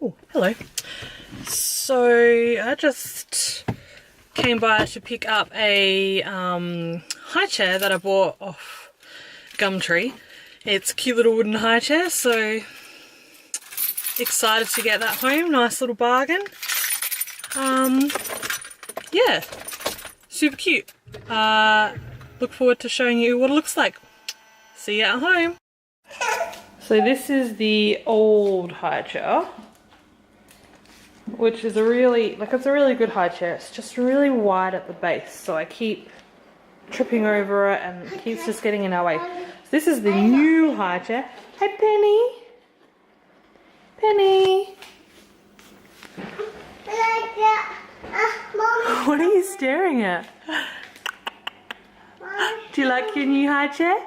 Oh, hello. So I just came by to pick up a high chair that I bought off Gumtree. It's a cute little wooden high chair, so excited to get that home. Nice little bargain. Yeah, super cute. Look forward to showing you what it looks like. See you at home. So this is the old high chair, which is a really, it's a really good high chair. It's just really wide at the base, so I keep tripping over it and it keeps just getting in our way. So this is the new high chair. Hey Penny! Penny! What are you staring at? Do you like your new high chair?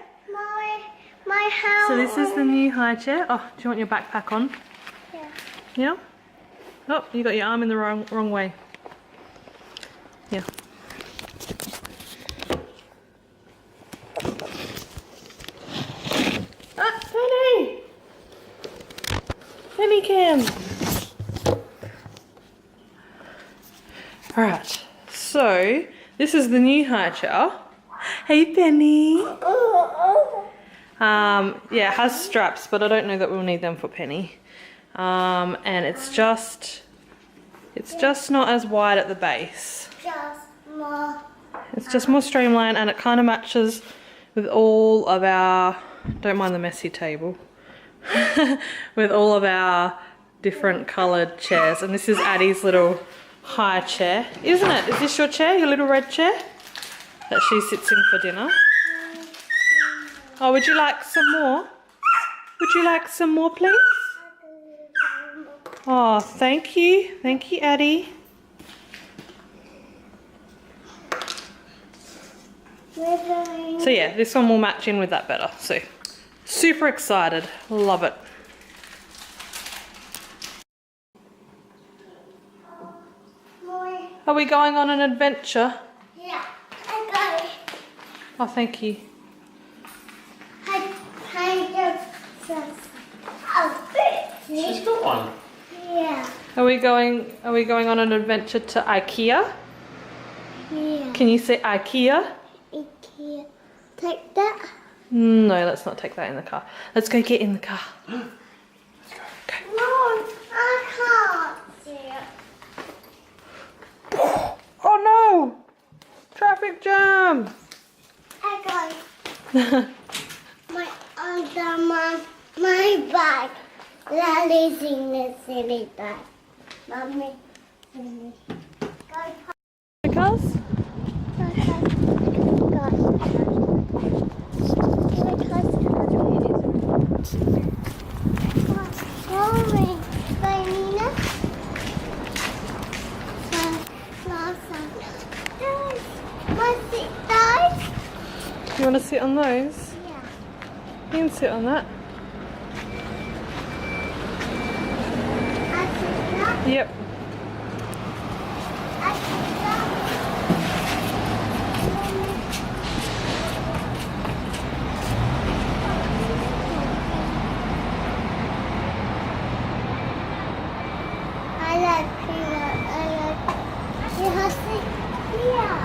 My house. So this is the new high chair. Oh, do you want your backpack on? Yeah. Yeah? Oh, you got your arm in the wrong way. Yeah. Ah, Penny! Penny Cam! Alright, so this is the new high chair. Hey Penny! Yeah, it has straps, but I don't know that we'll need them for Penny. And it's just not as wide at the base. It's just more streamlined, and it kind of matches with all of our, don't mind the messy table, with all of our different coloured chairs. And this is Addie's little high chair, isn't it? Is this your chair, your little red chair that she sits in for dinner? Oh, would you like some more? Would you like some more, please? Oh, thank you. Thank you, Addie. So yeah, this one will match in with that better. So, super excited. Love it. Are we going on an adventure? Yeah, I got it. Oh, thank you. She's got one. Yeah. Are we going on an adventure to IKEA? Yeah. Can you say IKEA? IKEA. Take that. No, let's not take that in the car. Let's go get in the car. No, I can't see it. Oh no! Traffic jam! I got it. My bag. Daddy's in the silly bag. Mommy. Because? You want to sit on those? Yeah. You can sit on that. Yep. I like peanut. You have to sit here.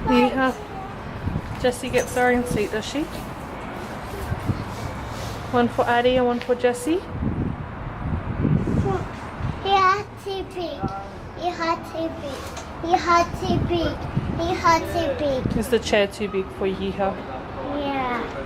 You have. Jessie gets her own seat, does she? One for Addie and one for Jessie. He had too big. He had too big. He had too big. He had too big. Is the chair too big for Yeehaw? Yeah.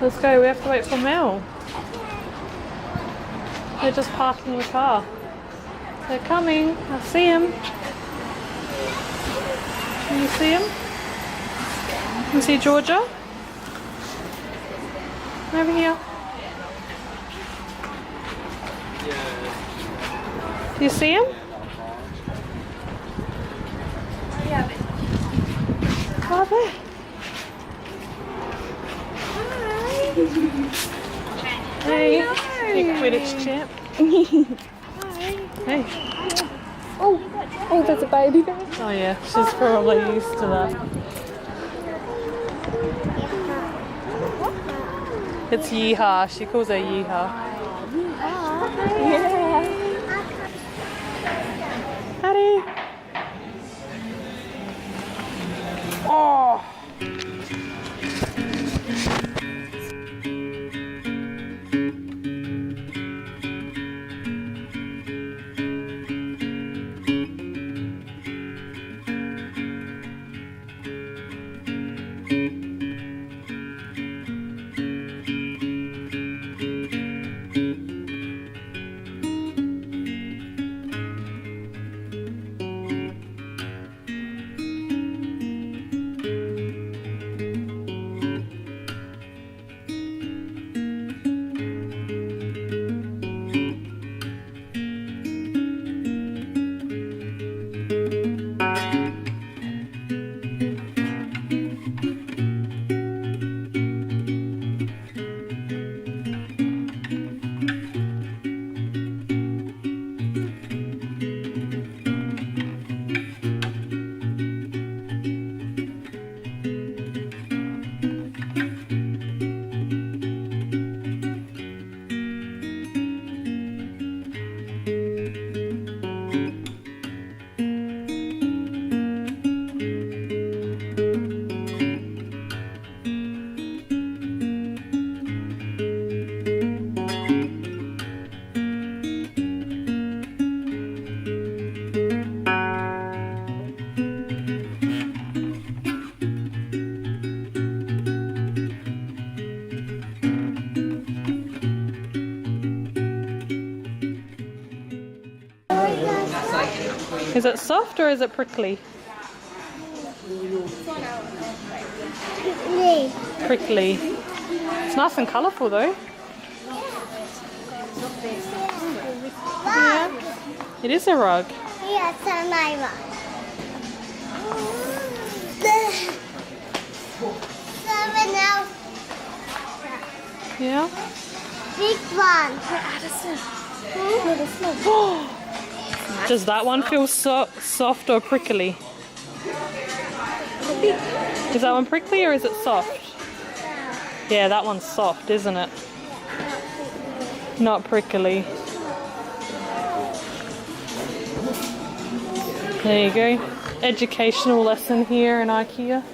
Let's go, we have to wait for Mel. They're just parking the car. They're coming. I see him. Can you see him? Can you see Georgia? Over here. Do you see him? Oh, there. Hey, big Quidditch champ. Hey. Oh, there's a baby there. Oh yeah, she's probably used to that. It's Yeehaw. She calls her Yeehaw. Yeah. Addie. Oh. Is it soft or is it prickly? Prickly. It's nice and colourful though. Yeah. It is a rug. Yes, and my rug. Someone else. Yeah. Big one. Does that one feel soft or prickly? Is that one prickly or is it soft? Yeah, that one's soft, isn't it? Not prickly. There you go. Educational lesson here in IKEA.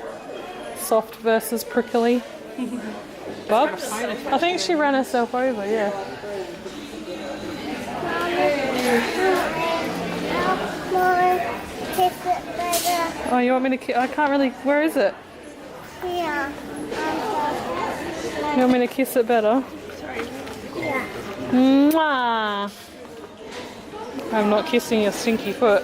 Soft versus prickly. Bubs? I think she ran herself over, yeah. Oh, you want me to kiss? I can't really. Where is it? Yeah. You want me to kiss it better? Yeah. Mwah! I'm not kissing your stinky foot.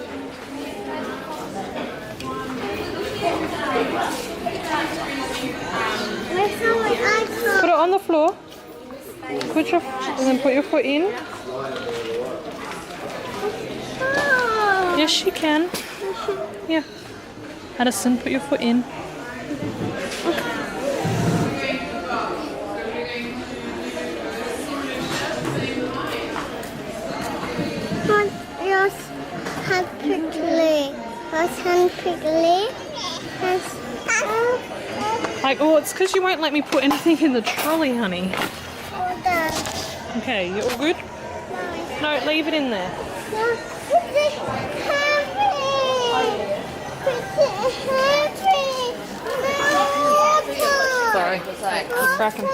Put it on the floor. Put your and then put your foot in. Yes, you can. Yeah. Addison, put your foot in. hand prickly. What's hand prickly? Like, oh, it's because you won't let me put anything in the trolley, honey. Hold on. Okay, you all good? No, leave it in there. No, it's heavy. It's heavy. Sorry, it's cracking.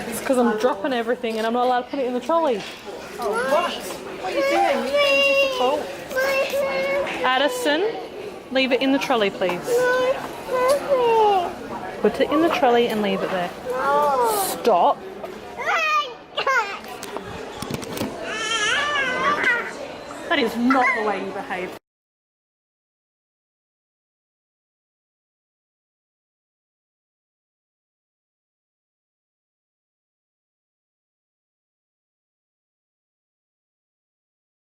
It's because I'm dropping everything and I'm not allowed to put it in the trolley. Oh, what? What are you doing? You're being difficult. Addison, leave it in the trolley, please. Put it in the trolley and leave it there. Stop. That is not the way you behave.